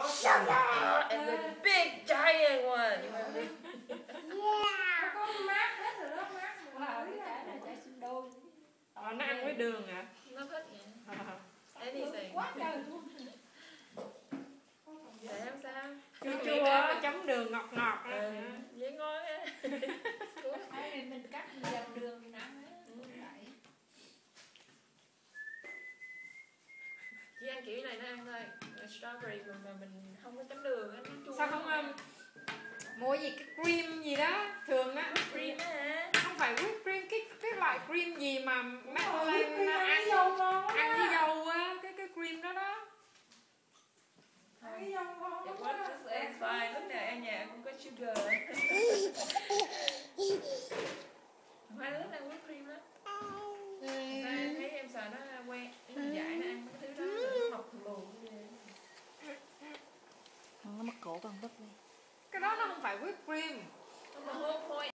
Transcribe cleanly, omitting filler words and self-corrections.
And the big giant one. Con mát hết rồi đó, mát. Wow, cái trái này trái sinh đôi. Nó ăn với đường hả? Nó thích vậy. Anything. Quá trời luôn. Để làm sao? Chua chua, chấm đường ngọt ngọt. Dễ ngon á. Hay thì mình cắt dầu đường mình ăn á. Chỉ ăn kiểu này nó ăn thôi. Strawberry mà mình không có chấm đường á, nó chua. Sao không mua gì cái cream gì đó thường á? Cream á hả? Không phải whipped cream, cái loại cream gì mà Madeleine ăn Cái dâu ngon ăn với dâu á, cái cream đó đó. Cái dâu ngon It works just fine. Lúc nào em nhà cũng có sugar. Hoa lúc nào whipped cream đó. Sao em thấy em sợ nó quen, nó dại nó ăn cái thứ đó rồi nó mọc lùn như vậy. Nó mất cổ con bứt đi. Cái đó nó không phải whipped cream. The whole point